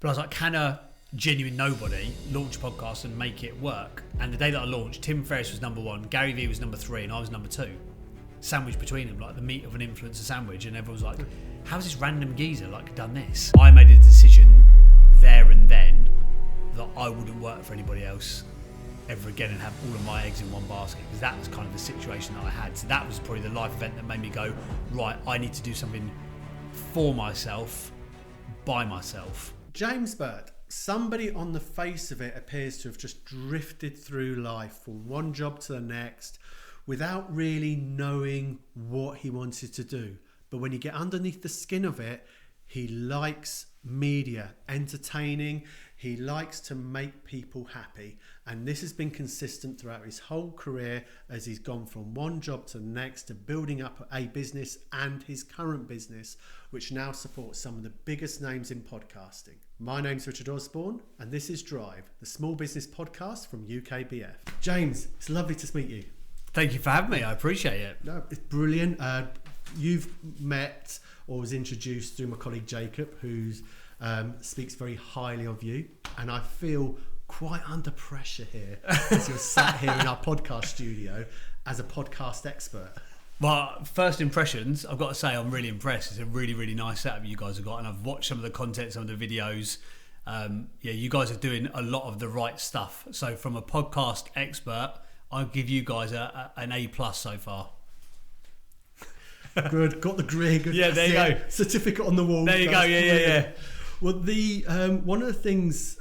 But I was like, can a genuine nobody launch a podcast and make it work? And the day that I launched, Tim Ferriss was number 1, Gary Vee was number 3, and I was number 2. Sandwiched between them, like the meat of an influencer sandwich. And everyone was like, how's this random geezer done this? I made a decision there and then that I wouldn't work for anybody else ever again and have all of my eggs in one basket, because that was kind of the situation that I had. So that was probably the life event that made me go, right, I need to do something for myself, by myself. James Burtt, somebody on the face of it appears to have just drifted through life from one job to the next without really knowing what he wanted to do. But when you get underneath the skin of it, he likes media, entertaining. He likes to make people happy. And this has been consistent throughout his whole career as he's gone from one job to the next to building up a business and his current business, which now supports some of the biggest names in podcasting. My name's Richard Osborne, and this is Drive, the small business podcast from UKBF. James, it's lovely to meet you. Thank you for having me. I appreciate it. No, it's brilliant. You've met or was introduced through my colleague Jacob, who speaks very highly of you, and I feel quite under pressure here as you're sat here in our podcast studio as a podcast expert. Well, first impressions, I've got to say I'm really impressed. It's a really, really nice setup you guys have got, and I've watched some of the content, some of the videos. You guys are doing a lot of the right stuff. So from a podcast expert, I'll give you guys an A+ so far. Good, got the degree. Good. Yeah, there you go. Certificate on the wall. There you go. Yeah. Well, the one of the things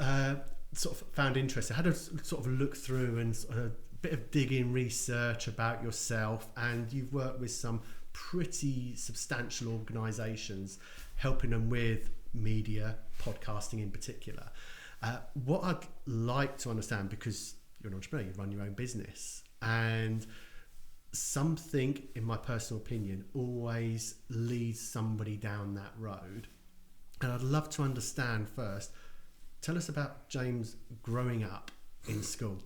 sort of found interesting. I had a sort of look through and a bit of digging research about yourself, and you've worked with some pretty substantial organisations, helping them with media, podcasting in particular. What I'd like to understand, because you're an entrepreneur, you run your own business, and something, in my personal opinion, always leads somebody down that road. And I'd love to understand first, tell us about James growing up in school.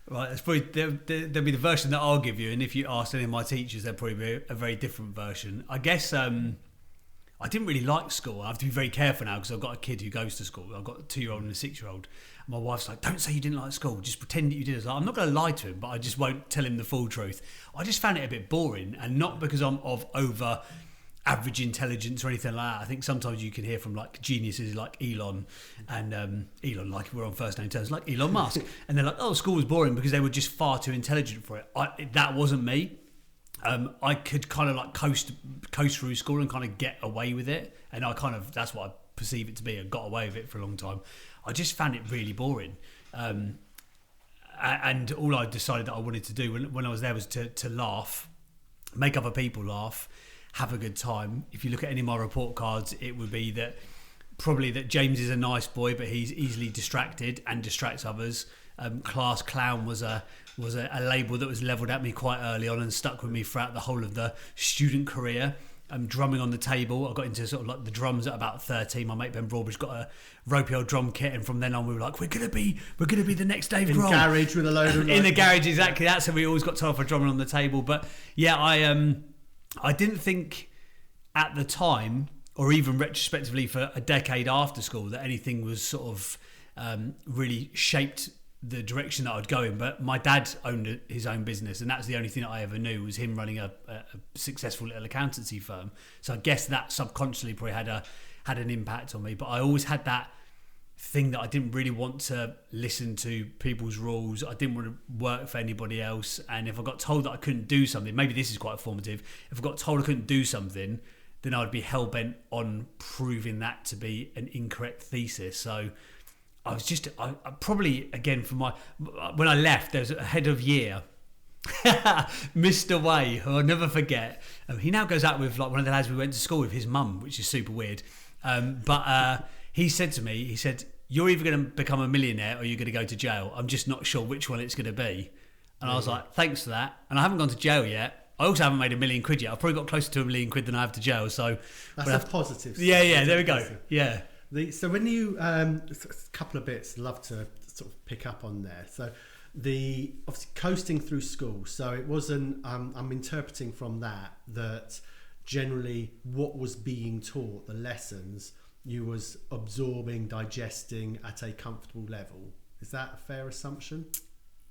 Right, it's probably there'll be the version that I'll give you, and if you ask any of my teachers, there'll probably be a very different version. I guess I didn't really like school. I have to be very careful now because I've got a kid who goes to school. I've got a 2-year-old and a 6-year-old. My wife's like, don't say you didn't like school. Just pretend that you did. I was like, I'm not going to lie to him, but I just won't tell him the full truth. I just found it a bit boring, and not because I'm of over average intelligence or anything like that. I think sometimes you can hear from like geniuses like Elon and Elon, like we're on first name terms, like Elon Musk, and they're like, oh, school was boring because they were just far too intelligent for it. That wasn't me. I could kind of like coast through school and kind of get away with it, and that's what I perceive it to be. I got away with it for a long time. I just found it really boring, and all I decided that I wanted to do when I was there was to laugh, make other people laugh, have a good time. If you look at any of my report cards, it would be that probably that James is a nice boy, but he's easily distracted and distracts others. Class clown was a label that was levelled at me quite early on and stuck with me throughout the whole of the student career. Drumming on the table, I got into sort of like the drums at about 13. My mate Ben Broadbridge got a ropey old drum kit, and from then on we were like, we're gonna be the next Dave Grohl. In the garage with a load of in the garage, exactly. That's how we always got told for drumming on the table. But yeah, I didn't think at the time, or even retrospectively for a decade after school, that anything was sort of really shaped the direction that I'd go in. But my dad owned his own business, and that's the only thing that I ever knew was him running a successful little accountancy firm. So I guess that subconsciously probably had an impact on me. But I always had that thing that I didn't really want to listen to people's rules. I didn't want to work for anybody else. And if I got told that I couldn't do something, maybe this is quite formative, if I got told I couldn't do something, then I'd be hell-bent on proving that to be an incorrect thesis. So I was just, I probably, again, when I left, there was a head of year, Mr. Way, who I'll never forget. He now goes out with like one of the lads we went to school with, his mum, which is super weird. But he said to me, he said, you're either going to become a millionaire or you're going to go to jail. I'm just not sure which one it's going to be. And I was like, thanks for that. And I haven't gone to jail yet. I also haven't made £1 million yet. I've probably got closer to £1 million than I have to jail. So that's a positive. Yeah, there we go. Yeah. So when you, a couple of bits, love to sort of pick up on there. So obviously coasting through school. So it wasn't, I'm interpreting from that generally what was being taught, the lessons, you was absorbing, digesting at a comfortable level. Is that a fair assumption?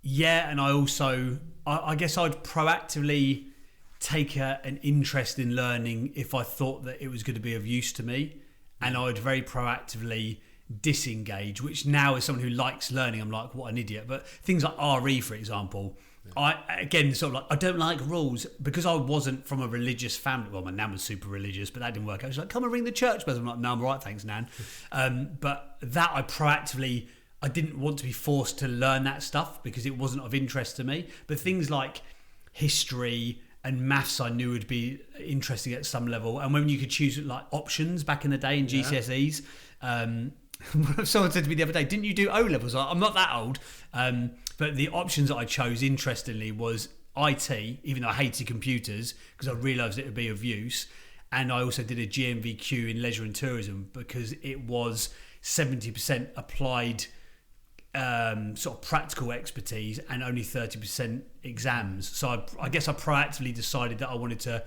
Yeah, and I guess I'd proactively take an interest in learning if I thought that it was going to be of use to me, and I would very proactively disengage, which now as someone who likes learning, I'm like, what an idiot. But things like RE, for example, I don't like rules because I wasn't from a religious family. Well, my nan was super religious, but that didn't work out. She's like, come and ring the church bells. I'm like, no, I'm all right, thanks, Nan. But that I didn't want to be forced to learn that stuff because it wasn't of interest to me. But things like history and maths I knew would be interesting at some level. And when you could choose like options back in the day in GCSEs, someone said to me the other day, didn't you do O-levels? I'm not that old. But the options that I chose, interestingly, was IT, even though I hated computers, because I realised it would be of use. And I also did a GMVQ in leisure and tourism because it was 70% applied sort of practical expertise and only 30% exams. So I guess I proactively decided that I wanted to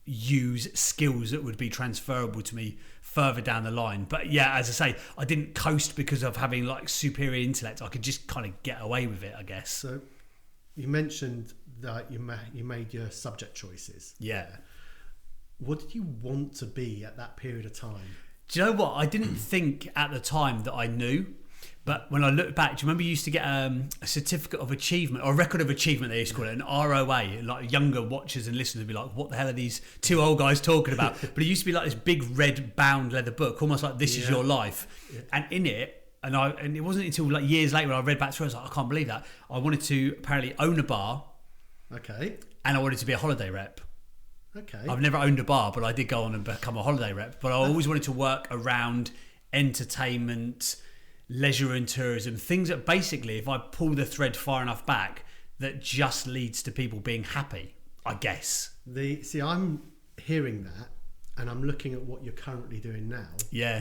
use skills that would be transferable to me further down the line. But yeah, as I say, I didn't coast because of having like superior intellect. I could just kind of get away with it, I guess. So you mentioned that you made your subject choices. Yeah. What did you want to be at that period of time? Do you know what? I didn't think at the time that I knew. But when I look back, do you remember you used to get a certificate of achievement, or a record of achievement, they used to call it, an ROA, like younger watchers and listeners would be like, what the hell are these two old guys talking about? But it used to be like this big red bound leather book, almost like This Is Your Life. Yeah. And in it, and it wasn't until like years later when I read back through, I was like, I can't believe that. I wanted to apparently own a bar. Okay. And I wanted to be a holiday rep. Okay. I've never owned a bar, but I did go on and become a holiday rep. But I always wanted to work around entertainment, leisure and tourism, things that basically, if I pull the thread far enough back, that just leads to people being happy, I guess. I'm hearing that, and I'm looking at what you're currently doing now,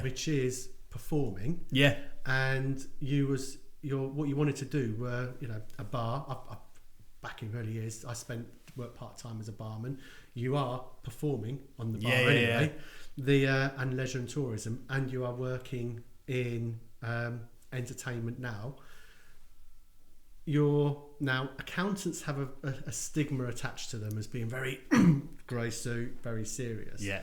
which is performing. Yeah. And what you wanted to do were, a bar. Back in early years, I worked part-time as a barman. You are performing on the bar anyway. And leisure and tourism, and you are working in entertainment now. Accountants have a stigma attached to them as being very grey suit, very serious. Yeah.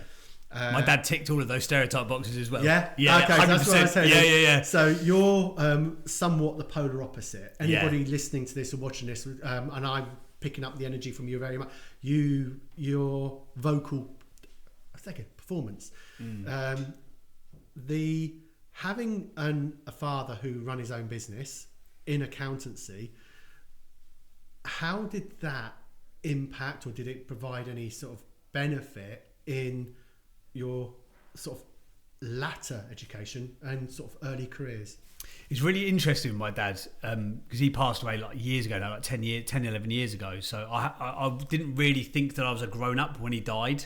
My dad ticked all of those stereotype boxes as well. Yeah. Okay, 100%. That's what I said. Yeah. So you're somewhat the polar opposite. Anybody listening to this or watching this, and I'm picking up the energy from you very much. Your vocal, performance. Having a father who ran his own business in accountancy, how did that impact, or did it provide any sort of benefit in your sort of latter education and sort of early careers? It's really interesting with my dad because he passed away like years ago now, like 10, 11 years ago. So I didn't really think that I was a grown up when he died.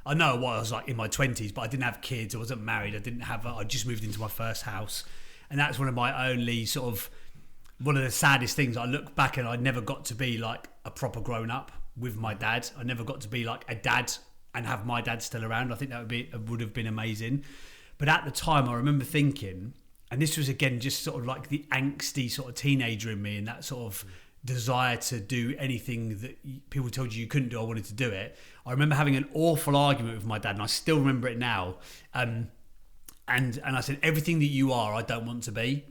I know I was like in my 20s, but I didn't have kids. I wasn't married. I just moved into my first house. And that's one of my only one of the saddest things. I look back and I never got to be like a proper grown up with my dad. I never got to be like a dad and have my dad still around. I think that would have been amazing. But at the time, I remember thinking, and this was again just sort of like the angsty sort of teenager in me, and that sort of desire to do anything that people told you couldn't do. I wanted to do it. I remember having an awful argument with my dad, and I still remember it now. And I said, everything that you are, I don't want to be.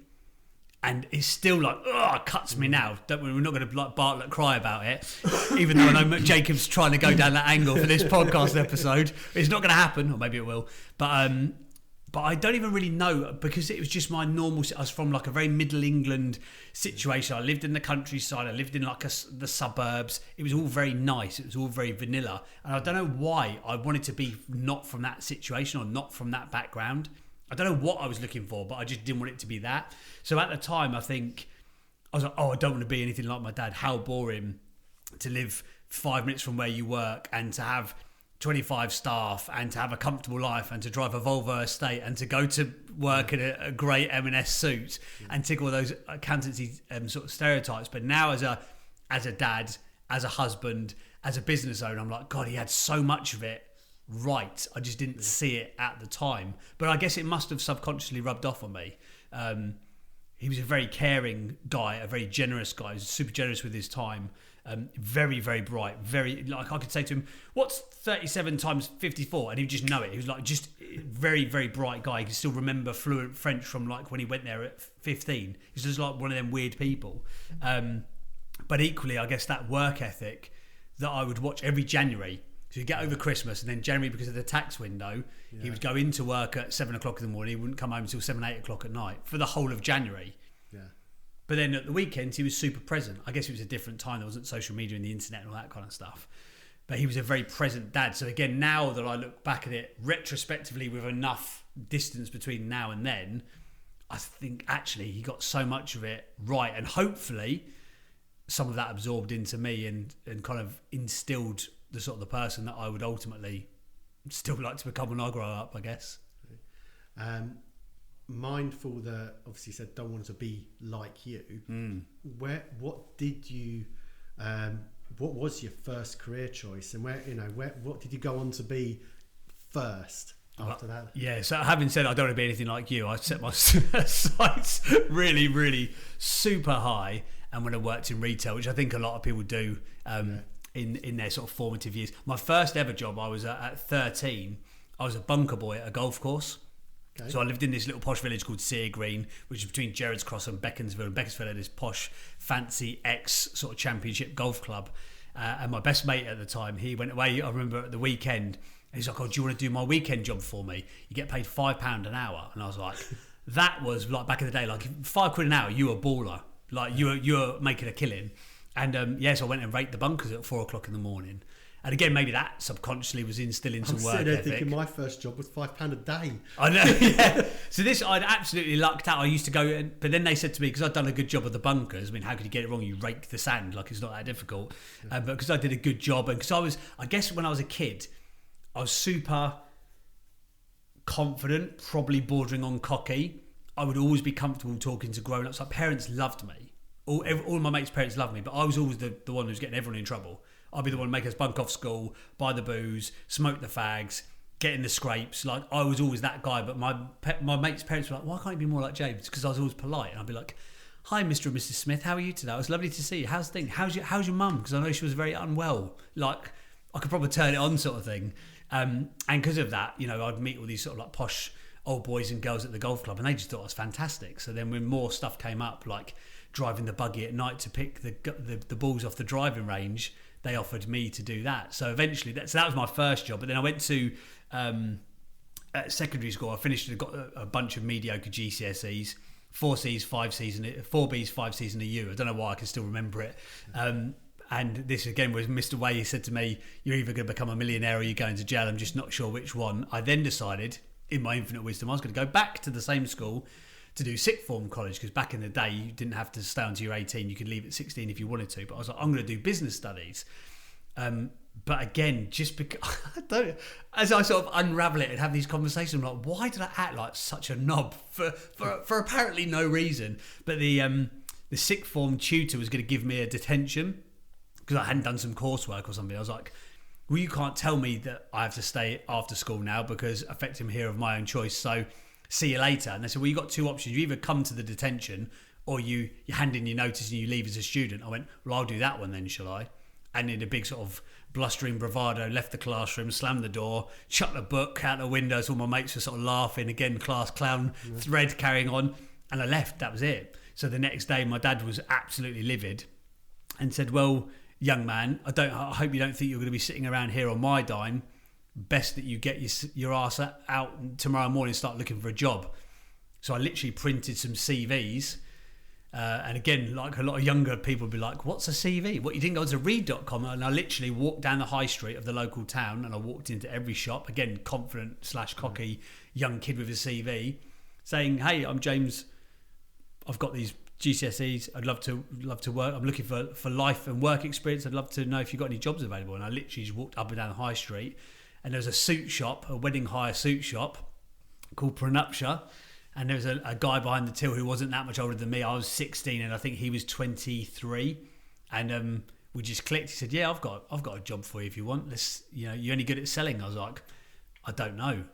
And it's still like, it cuts me now. We're not going to like Bartlett cry about it, even though I know Jacob's trying to go down that angle for this podcast episode. It's not going to happen, or maybe it will. But I don't even really know, because it was just my normal. I was from like a very middle England situation. I lived in the countryside. I lived in like the suburbs. It was all very nice. It was all very vanilla. And I don't know why I wanted to be not from that situation or not from that background. I don't know what I was looking for, but I just didn't want it to be that. So at the time, I think I was like, I don't want to be anything like my dad. How boring to live 5 minutes from where you work and to have 25 staff and to have a comfortable life and to drive a Volvo estate and to go to work in a great M&S suit and tick all those accountancy sort of stereotypes. But now as a dad, as a husband, as a business owner, I'm like, God, he had so much of it right. I just didn't see it at the time. But I guess it must have subconsciously rubbed off on me. He was a very caring guy, a very generous guy. He was super generous with his time. Very, very bright. Very, like, I could say to him, "What's 37 times 54?" And he'd just know it. He was like just very, very bright guy. He could still remember fluent French from like when he went there at 15. He's just like one of them weird people. But equally, I guess that work ethic that I would watch every January. So you get over Christmas, and then January, because of the tax window, he would go into work at 7 o'clock in the morning. He wouldn't come home until 7, 8 o'clock at night for the whole of January. Yeah. But then at the weekends, he was super present. I guess it was a different time. There wasn't social media and the internet and all that kind of stuff. But he was a very present dad. So again, now that I look back at it retrospectively with enough distance between now and then, I think actually he got so much of it right. And hopefully some of that absorbed into me and kind of instilled the sort of the person that I would ultimately still like to become when I grow up, I guess. Mindful that obviously you said don't want to be like you. What was your first career choice, and what did you go on to be first after that? Yeah, so having said I don't want to be anything like you, I set my sights really, really super high, and when I worked in retail, which I think a lot of people do, in their sort of formative years. My first ever job, I was at 13. I was a bunker boy at a golf course. Okay. So I lived in this little posh village called Sear Green, which is between Gerrards Cross and Beaconsfield. And Beaconsfield had this posh, fancy sort of championship golf club. And my best mate at the time, he went away, I remember at the weekend, and he's like, "Oh, do you want to do my weekend job for me? You get paid £5 an hour." And I was like, that was like back in the day, like £5 an hour, you were a baller. Like you were making a killing. And so I went and raked the bunkers at 4 o'clock in the morning. And again, maybe that subconsciously was instilling some work ethic. I'm sitting there thinking my first job was £5 a day. I know, yeah. So this, I'd absolutely lucked out. I used to go, but then they said to me, because I'd done a good job of the bunkers, I mean, how could you get it wrong? You rake the sand, like it's not that difficult. But because I did a good job, and because I guess when I was a kid, I was super confident, probably bordering on cocky. I would always be comfortable talking to grown-ups. Like, parents loved me. All my mates' parents loved me, but I was always the one who was getting everyone in trouble. I'd be the one to make us bunk off school, buy the booze, smoke the fags, get in the scrapes. Like, I was always that guy, but my mates' parents were like, "Why can't you be more like James?" Because I was always polite, and I'd be like, "Hi, Mr. and Mrs. Smith, how are you today? It was lovely to see you. How's things? How's your mum?" Because I know she was very unwell. Like, I could probably turn it on, sort of thing. And because of that, I'd meet all these sort of like posh old boys and girls at the golf club, and they just thought I was fantastic. So then when more stuff came up, like driving the buggy at night to pick the balls off the driving range, they offered me to do that. So eventually, that was my first job. But then I went to at secondary school. I got a bunch of mediocre GCSEs, 4 C's, 5 C's, and 4 B's, 5 C's, and a U. I don't know why I can still remember it. And this again was Mr. Way. He said to me, "You're either going to become a millionaire or you're going to jail. I'm just not sure which one." I then decided, in my infinite wisdom, I was going to go back to the same school to do sixth form college, because back in the day you didn't have to stay until you're 18. You could leave at 16 if you wanted to. But I was like, I'm going to do business studies. But again, just because as I sort of unravel it and have these conversations, I'm like, why did I act like such a knob for apparently no reason? But the sixth form tutor was going to give me a detention because I hadn't done some coursework or something. I was like, well, you can't tell me that I have to stay after school now because effectively I'm here of my own choice. So see you later. And they said, well, you got two options. You either come to the detention or you hand in your notice and you leave as a student. I went, well, I'll do that one then, shall I? And in a big sort of blustering bravado, left the classroom, slammed the door, shut the book out the window. So all my mates were sort of laughing, again, class clown thread carrying on. And I left. That was it. So the next day, my dad was absolutely livid and said, well, young man, I hope you don't think you're going to be sitting around here on my dime. Best that you get your ass out tomorrow morning and start looking for a job. So I literally printed some CVs. And again, like a lot of younger people would be like, what's a CV? What, you didn't go to read.com? And I literally walked down the high street of the local town and I walked into every shop, again, confident / cocky young kid with a CV, saying, hey, I'm James. I've got these GCSEs. I'd love to work. I'm looking for life and work experience. I'd love to know if you've got any jobs available. And I literally just walked up and down the high street, and there was a suit shop, a wedding hire suit shop called Prenuptia. And there was a guy behind the till who wasn't that much older than me. I was 16 and I think he was 23. And we just clicked. He said, yeah, I've got a job for you if you want. You're only good at selling. I was like, I don't know.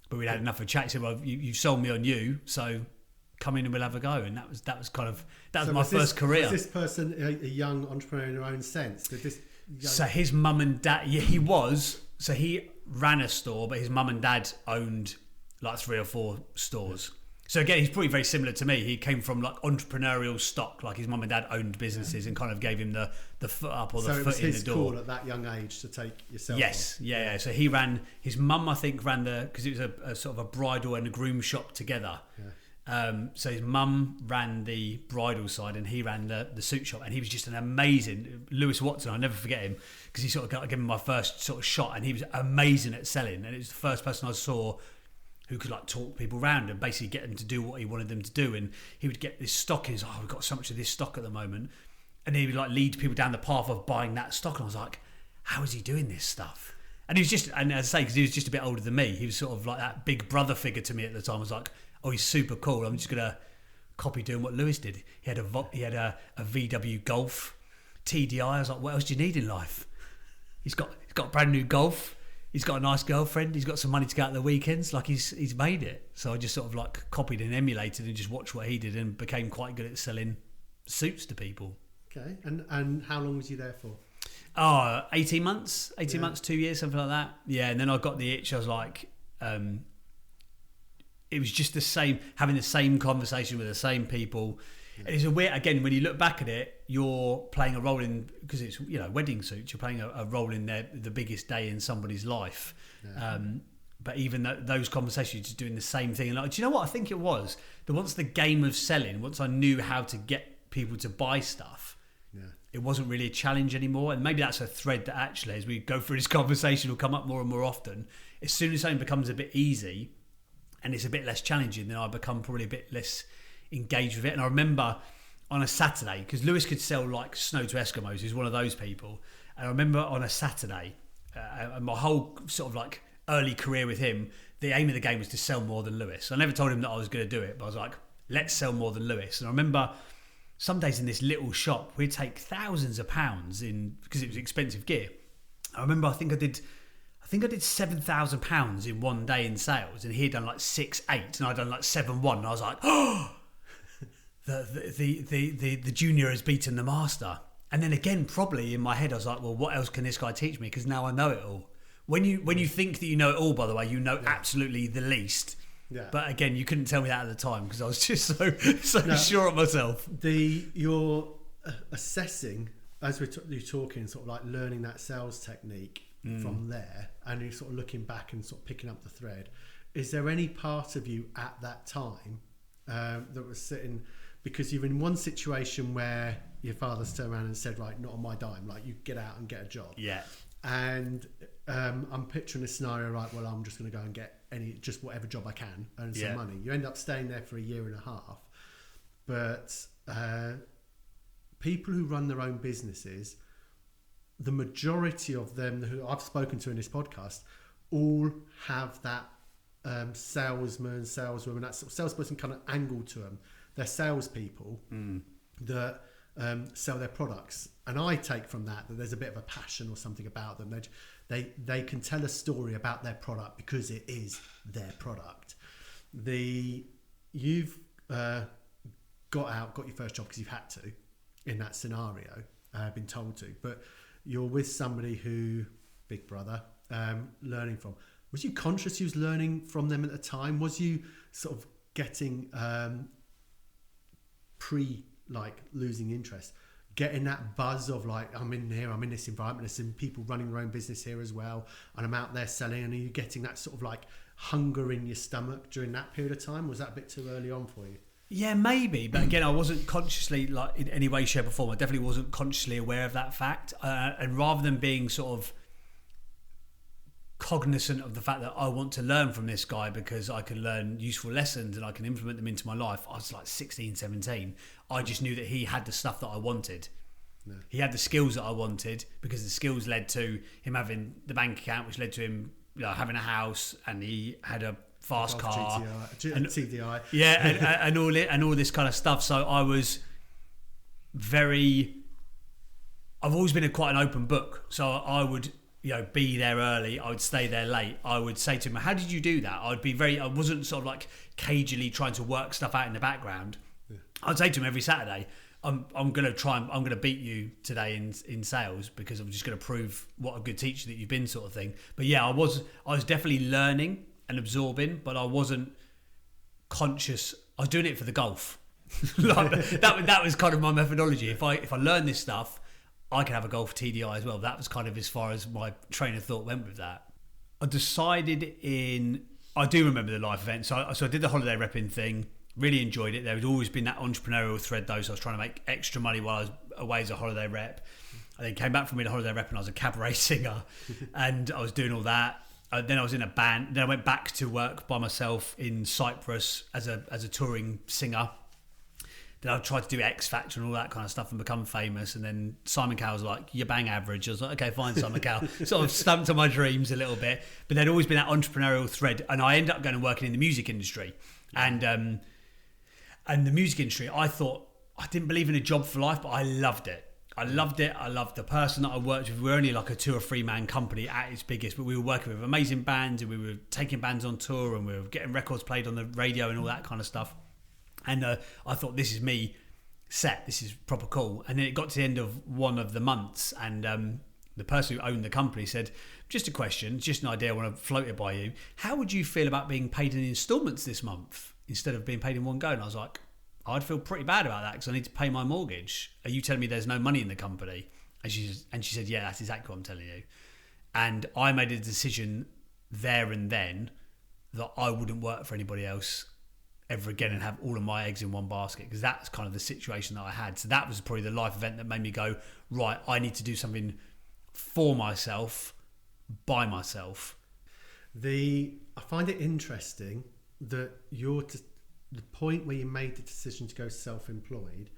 But we'd had enough of a chat. He said, well, you sold me on you, so come in and we'll have a go. And that was my first career. Was this person a young entrepreneur in their own sense? So his mum and dad, he was. So he ran a store, but his mum and dad owned like 3 or 4 stores. So again, he's probably very similar to me. He came from like entrepreneurial stock, like his mum and dad owned businesses and kind of gave him the foot up or the foot in the door. So it was his call at that young age to take yourself Yes, on. yeah. So he ran, his mum I think ran because it was a sort of a bridal and a groom shop together. Yeah. So his mum ran the bridal side and he ran the suit shop, and he was just an amazing, Lewis Watson, I'll never forget him, because he sort of gave me my first sort of shot, and he was amazing at selling, and it was the first person I saw who could like talk people around and basically get them to do what he wanted them to do. And he would get this stock, he's we've got so much of this stock at the moment, and he would like lead people down the path of buying that stock, and I was like, how is he doing this stuff? And he was just, and as I say, because he was just a bit older than me, he was sort of like that big brother figure to me at the time. I was like, oh, he's super cool, I'm just gonna copy doing what Lewis did. He had a VW Golf TDI. I was like, what else do you need in life? He's got a brand new Golf. He's got a nice girlfriend. He's got some money to go out on the weekends. Like he's made it. So I just sort of like copied and emulated and just watched what he did and became quite good at selling suits to people. Okay. And how long was you there for? 18 months. 18 months, 2 years, something like that. Yeah. And then I got the itch. I was like, it was just the same, having the same conversation with the same people. Yeah. It's a weird, again, when you look back at it, you're playing a role in, because it's, wedding suits, you're playing a role in the biggest day in somebody's life. Yeah. But even those conversations, you're just doing the same thing. And like, do you know what? I think it was that once the game of selling, once I knew how to get people to buy stuff, it wasn't really a challenge anymore. And maybe that's a thread that actually, as we go through this conversation, will come up more and more often. As soon as something becomes a bit easy and it's a bit less challenging, then I become probably a bit less engaged with it. And I remember on a Saturday, because Lewis could sell like snow to Eskimos, he's one of those people. And I remember on a Saturday, my whole sort of like early career with him, the aim of the game was to sell more than Lewis. I never told him that I was going to do it, but I was like, let's sell more than Lewis. And I remember some days in this little shop, we'd take thousands of pounds in, because it was expensive gear. I remember, I think I did £7,000 in one day in sales, and he had done like 6-8, and I'd done like 7-1. And I was like, oh, the junior has beaten the master. And then again, probably in my head, I was like, well, what else can this guy teach me? Because now I know it all. When you think that you know it all, by the way, you know absolutely the least. Yeah. But again, you couldn't tell me that at the time because I was just so sure of myself. You're assessing, as you're talking, sort of like learning that sales technique from there, and you're sort of looking back and sort of picking up the thread. Is there any part of you at that time that was sitting, because you're in one situation where your father's turned around and said, right, not on my dime, like you get out and get a job. Yeah. And I'm picturing a scenario, right, well, I'm just going to go and get just whatever job I can, earn some money. You end up staying there for a year and a half. But people who run their own businesses, the majority of them who I've spoken to in this podcast, all have that saleswoman, that sort of salesperson kind of angle to them. They're salespeople that sell their products. And I take from that there's a bit of a passion or something about them. They can tell a story about their product because it is their product. You've got your first job because you've had to in that scenario, been told to, but you're with somebody who, big brother, learning from. Was you conscious you was learning from them at the time? Was you sort of getting losing interest? Getting that buzz of like, I'm in here, I'm in this environment, there's some people running their own business here as well, and I'm out there selling, and are you getting that sort of like hunger in your stomach during that period of time? Was that a bit too early on for you? Yeah, maybe, but again, I wasn't consciously, like in any way, shape or form, I definitely wasn't consciously aware of that fact, and rather than being sort of cognizant of the fact that I want to learn from this guy because I can learn useful lessons and I can implement them into my life. I was like 16, 17. I just knew that he had the stuff that I wanted. No. He had the skills that I wanted because the skills led to him having the bank account, which led to him having a house, and he had a fast car. TDI. Yeah, and all this kind of stuff. So I was I've always been quite an open book. So I would be there early. I would stay there late. I would say to him, how did you do that? I wasn't sort of like cagily trying to work stuff out in the background. Yeah. I'd say to him every Saturday, I'm going to beat you today in sales, because I'm just going to prove what a good teacher that you've been, sort of thing. But yeah, I was definitely learning and absorbing, but I wasn't conscious. I was doing it for the golf. that was kind of my methodology. If I learn this stuff, I can have a golf TDI as well. That was kind of as far as my train of thought went with that. I decided I do remember the live event. So I did the holiday repping thing, really enjoyed it. There had always been that entrepreneurial thread though. So I was trying to make extra money while I was away as a holiday rep. I then came back from being a holiday rep and I was a cabaret singer and I was doing all that. Then I was in a band. Then I went back to work by myself in Cyprus as a touring singer. Then I tried to do X Factor and all that kind of stuff and become famous. And then Simon Cowell was like, you're bang average. I was like, okay, fine, Simon Cowell. Sort of stumped on my dreams a little bit. But there'd always been that entrepreneurial thread. And I ended up going and working in the music industry. And the music industry, I thought, I didn't believe in a job for life, but I loved it. I loved it. I loved the person that I worked with. We were only like a 2 or 3 man company at its biggest, but we were working with amazing bands and we were taking bands on tour and we were getting records played on the radio and all that kind of stuff. And I thought, this is me set. This is proper cool. And then it got to the end of one of the months and the person who owned the company said, just a question, just an idea, I want to float it by you. How would you feel about being paid in installments this month instead of being paid in one go? And I was like, I'd feel pretty bad about that because I need to pay my mortgage. Are you telling me there's no money in the company? And she said, yeah, that's exactly what I'm telling you. And I made a decision there and then that I wouldn't work for anybody else ever again and have all of my eggs in one basket, because that's kind of the situation that I had. So that was probably the life event that made me go, right, I need to do something for myself, by myself. I find it interesting that the point where you made the decision to go self-employed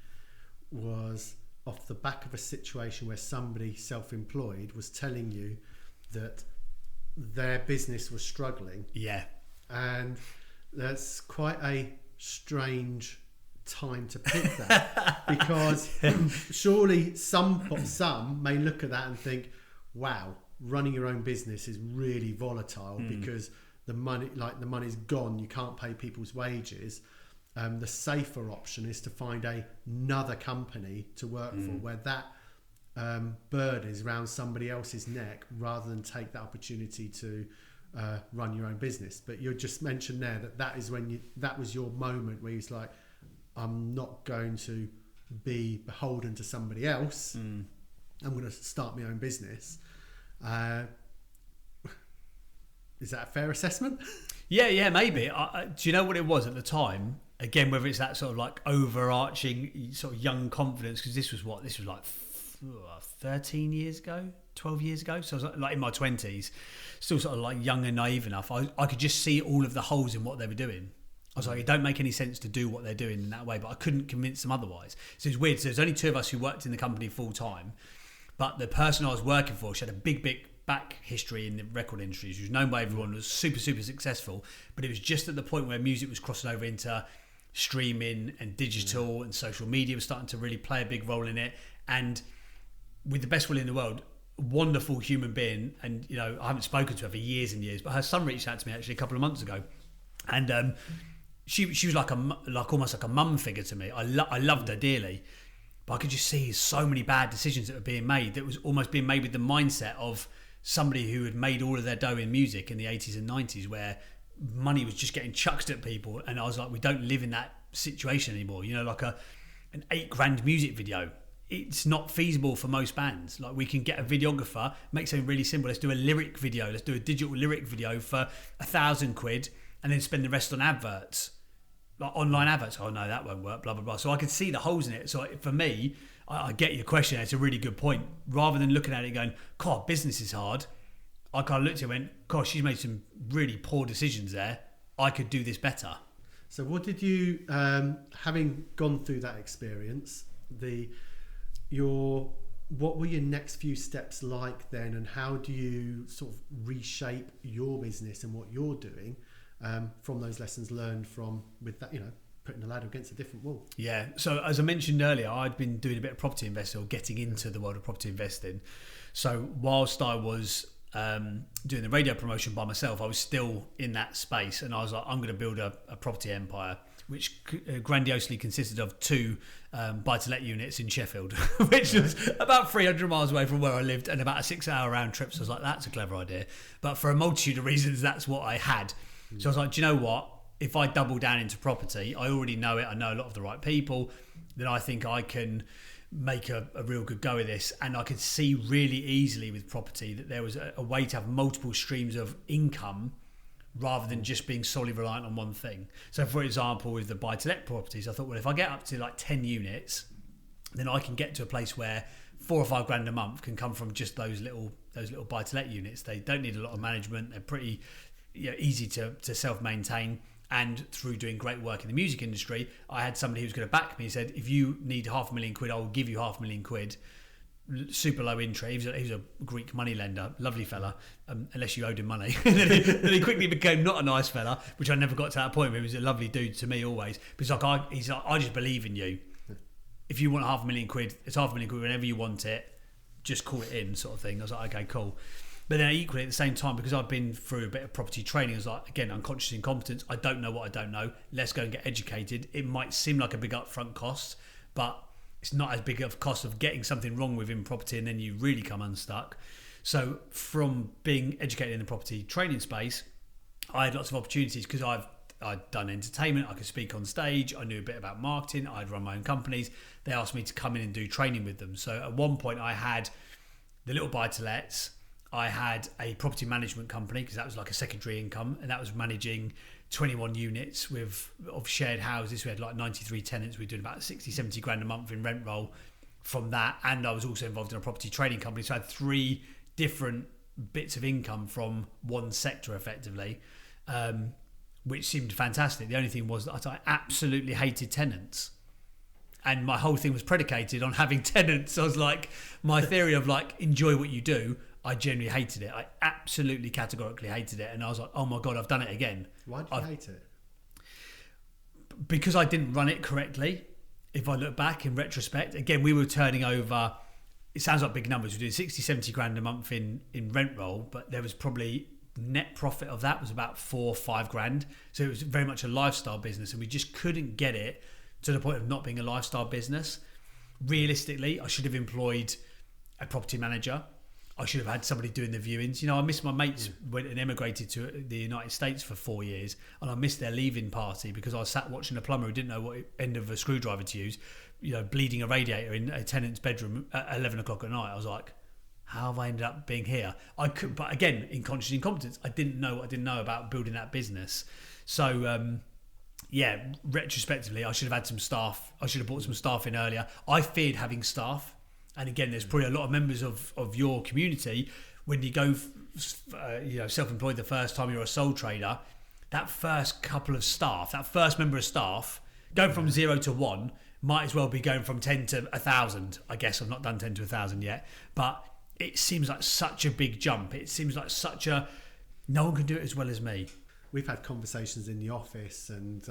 was off the back of a situation where somebody self-employed was telling you that their business was struggling. Yeah. And that's quite a strange time to pick that because surely some may look at that and think, wow, running your own business is really volatile because the money's gone, you can't pay people's wages. The safer option is to find another company to work for where that bird is around somebody else's neck rather than take that opportunity to run your own business. But you just mentioned there that was your moment where he's like, I'm not going to be beholden to somebody else. I'm going to start my own business. Is that a fair assessment? Yeah, maybe. Do you know what it was at the time? Again, whether it's that sort of like overarching sort of young confidence, because this was like 13 years ago, 12 years ago. So I was like in my 20s, still sort of like young and naive enough. I could just see all of the holes in what they were doing. I was like, it don't make any sense to do what they're doing in that way, but I couldn't convince them otherwise. So it's weird. So there's only 2 of us who worked in the company full time, but the person I was working for, she had a big back history in the record industry. She was known by everyone, was super successful, but it was just at the point where music was crossing over into streaming and digital and social media was starting to really play a big role in it. And with the best will in the world, wonderful human being, and I haven't spoken to her for years and years, but her son reached out to me actually a couple of months ago, and she was like almost like a mum figure to me. I loved her dearly, but I could just see so many bad decisions that were being made that was almost being made with the mindset of somebody who had made all of their dough in music in the 80s and 90s, where money was just getting chucked at people. And I was like, we don't live in that situation anymore. Like an $8,000 music video, it's not feasible for most bands. Like, we can get a videographer, make something really simple. Let's do a lyric video. Let's do a digital lyric video for £1,000 and then spend the rest on adverts, like online adverts. Oh no, that won't work, blah, blah, blah. So I could see the holes in it. So for me, I get your question. It's a really good point. Rather than looking at it going, God, business is hard, I kind of looked at it and went, gosh, she's made some really poor decisions there. I could do this better. So what did you, having gone through that experience, what were your next few steps like then, and how do you sort of reshape your business and what you're doing from those lessons learned with that, putting the ladder against a different wall? Yeah. So as I mentioned earlier, I'd been doing a bit of property investing, or getting into the world of property investing. So whilst I was doing the radio promotion by myself, I was still in that space, and I was like, I'm going to build a property empire, which grandiosely consisted of 2 buy-to-let units in Sheffield, which was about 300 miles away from where I lived and about a 6-hour round trip. So I was like, that's a clever idea. But for a multitude of reasons, that's what I had. So I was like, do you know what? If I double down into property, I already know it. I know a lot of the right people. Then I think I can make a real good go of this. And I could see really easily with property that there was a way to have multiple streams of income rather than just being solely reliant on one thing. So for example, with the buy-to-let properties, I thought, well, if I get up to like 10 units, then I can get to a place where 4 or 5 grand a month can come from just those little buy-to-let units. They don't need a lot of management. They're pretty easy to self-maintain. And through doing great work in the music industry, I had somebody who was going to back me. He said, if you need £500,000, I will give you £500,000. Super low interest. He was a Greek money lender, lovely fella, unless you owed him money. then he quickly became not a nice fella, which I never got to that point. But he was a lovely dude to me always. But he's like, I just believe in you. If you want £500,000, it's £500,000 whenever you want it. Just call it in, sort of thing. I was like, okay, cool. But then equally at the same time, because I've been through a bit of property training, I was like, again, unconscious incompetence. I don't know what I don't know. Let's go and get educated. It might seem like a big upfront cost, but it's not as big of a cost of getting something wrong within property and then you really come unstuck. So from being educated in the property training space, I had lots of opportunities because I'd done entertainment. I could speak on stage. I knew a bit about marketing. I'd run my own companies. They asked me to come in and do training with them. So at one point I had the little buy-to-lets. I had a property management company because that was like a secondary income, and that was managing 21 units of shared houses. We had like 93 tenants. We were doing about 60, 70 grand a month in rent roll from that. And I was also involved in a property trading company. So I had 3 different bits of income from one sector effectively, which seemed fantastic. The only thing was that I absolutely hated tenants. And my whole thing was predicated on having tenants. I was like, my theory of like, enjoy what you do, I genuinely hated it. I absolutely categorically hated it. And I was like, oh my God, I've done it again. Why did you hate it? Because I didn't run it correctly. If I look back in retrospect, again, we were turning over, it sounds like big numbers. We're doing 60, 70 grand a month in rent roll, but there was probably net profit of that was about 4 or 5 grand. So it was very much a lifestyle business, and we just couldn't get it to the point of not being a lifestyle business. Realistically, I should have employed a property manager. I should have had somebody doing the viewings. You know, I missed my mates went and emigrated to the United States for 4 years, and I missed their leaving party because I was sat watching a plumber who didn't know what end of a screwdriver to use, you know, bleeding a radiator in a tenant's bedroom at 11 o'clock at night. I was like, how have I ended up being here? I could, but again, in conscious incompetence, I didn't know what I didn't know about building that business. So, yeah, retrospectively, I should have had some staff. I should have brought some staff in earlier. I feared having staff. And again, there's probably a lot of members of your community, when you go self-employed the first time, you're a sole trader, that first couple of staff, that first member of staff, going from 0 to 1 might as well be going from 10 to 1,000. I guess I've not done 10 to 1,000 yet, but it seems like such a big jump. It seems like no one can do it as well as me. We've had conversations in the office, and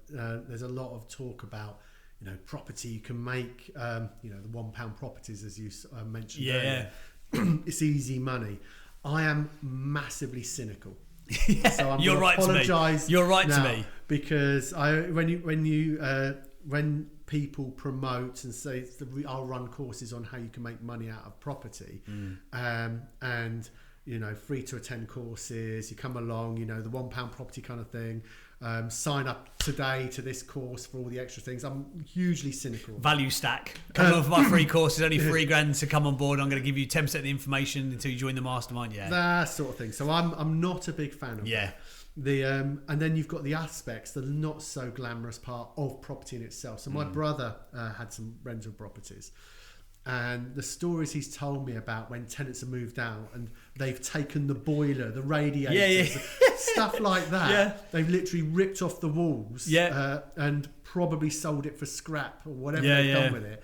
there's a lot of talk about, you know, property. You can make, the £1 properties, as you mentioned earlier. It's easy money. I am massively cynical. Yeah, so I'm you're right apologise. To me. You're right now, to me. Because when people promote and say I'll run courses on how you can make money out of property, and you know, free to attend courses, you come along, you know, the £1 property kind of thing. Sign up today to this course for all the extra things. I'm hugely cynical. Value stack. Come on for my free course. It's only £3,000 to come on board. I'm going to give you 10% of the information until you join the mastermind. Yeah, that sort of thing. So I'm not a big fan of that. And then you've got the aspects, the not so glamorous part of property in itself. So my brother had some rental properties. And the stories he's told me about when tenants have moved out and they've taken the boiler, the radiators, stuff like that. Yeah. They've literally ripped off the walls and probably sold it for scrap or whatever they've done with it.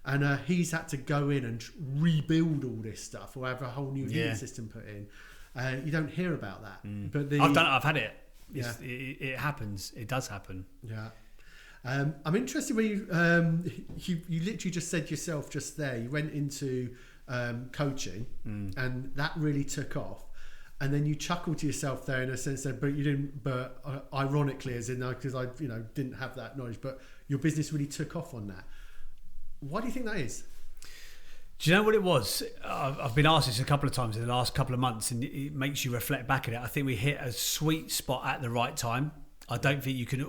And he's had to go in and rebuild all this stuff or have a whole new heating system put in. You don't hear about that. But I've done it. I've had it. It happens. It does happen. Yeah. I'm interested when you literally just said yourself just there, you went into coaching and that really took off. And then you chuckle to yourself there in a sense that, but you didn't, but ironically, as in, because I, didn't have that knowledge, but your business really took off on that. Why do you think that is? Do you know what it was? I've been asked this a couple of times in the last couple of months, and it makes you reflect back at it. I think we hit a sweet spot at the right time. I don't think you can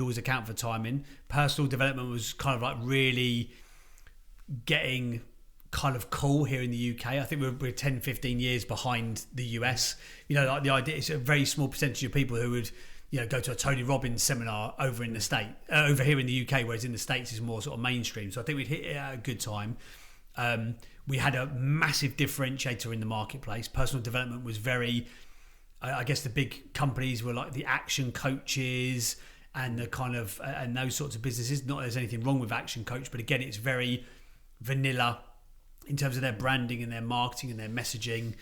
always account for timing. Personal development was kind of like really getting kind of cool here in the UK. I think we're 10, 15 years behind the US. Like the idea, it's a very small percentage of people who would, go to a Tony Robbins seminar over here in the UK, whereas in the States is more sort of mainstream. So I think we'd hit it at a good time. We had a massive differentiator in the marketplace. Personal development was very, I guess the big companies were like the action coaches and the kind of, and those sorts of businesses. Not that there's anything wrong with Action Coach, but again, it's very vanilla in terms of their branding and their marketing and their messaging.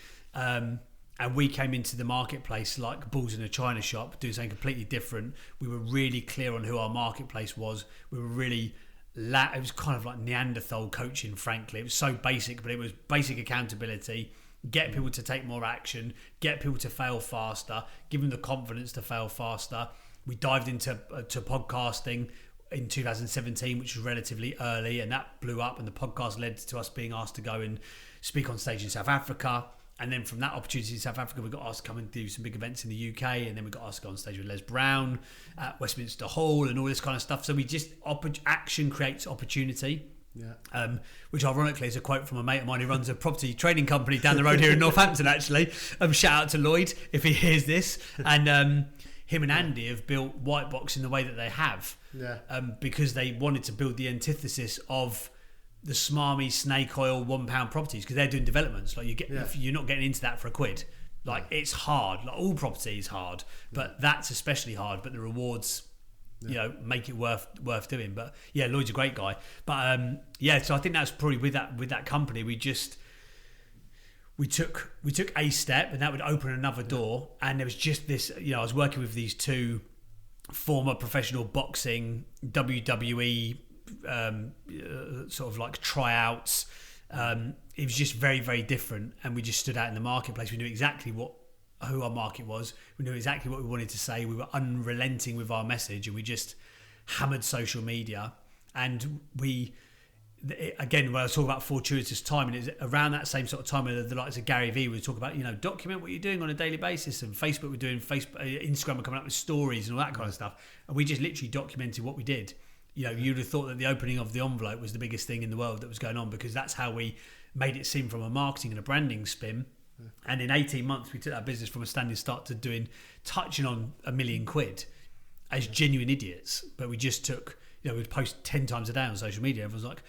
And we came into the marketplace like bulls in a china shop, doing something completely different. We were really clear on who our marketplace was. We were really, it was kind of like Neanderthal coaching, frankly. It was so basic, but it was basic accountability, get people to take more action, get people to fail faster, give them the confidence to fail faster. We dived into podcasting in 2017, which was relatively early, and that blew up, and the podcast led to us being asked to go and speak on stage in South Africa. And then from that opportunity in South Africa, we got asked to come and do some big events in the UK, and then we got asked to go on stage with Les Brown at Westminster Hall and all this kind of stuff. So we just, action creates opportunity. Yeah. Which ironically is a quote from a mate of mine who runs a property trading company down the road here in Northampton, actually. Shout out to Lloyd if he hears this. And him and Andy have built Whitebox in the way that they have. Yeah. Because they wanted to build the antithesis of the smarmy snake oil £1 properties, because they're doing developments. Like if you're not getting into that for a quid. Like it's hard. Like all property is hard, but that's especially hard. But the rewards, make it worth doing. But yeah, Lloyd's a great guy. But so I think that's probably with that company. We took a step, and that would open another door. And there was just this. I was working with these two former professional boxing WWE sort of like tryouts. It was just very, very different, and we just stood out in the marketplace. We knew exactly who our market was. We knew exactly what we wanted to say. We were unrelenting with our message, and we just hammered social media. And again, when I was talking about fortuitous timing, it's around that same sort of time where the likes of Gary Vee would talk about, document what you're doing on a daily basis, and Facebook were doing Instagram were coming up with stories and all that kind of stuff. And we just literally documented what we did. You'd have thought that the opening of the envelope was the biggest thing in the world that was going on, because that's how we made it seem from a marketing and a branding spin. Yeah. And in 18 months, we took that business from a standing start to touching on £1 million as genuine idiots. But we just took, we'd post 10 times a day on social media. Everyone's like,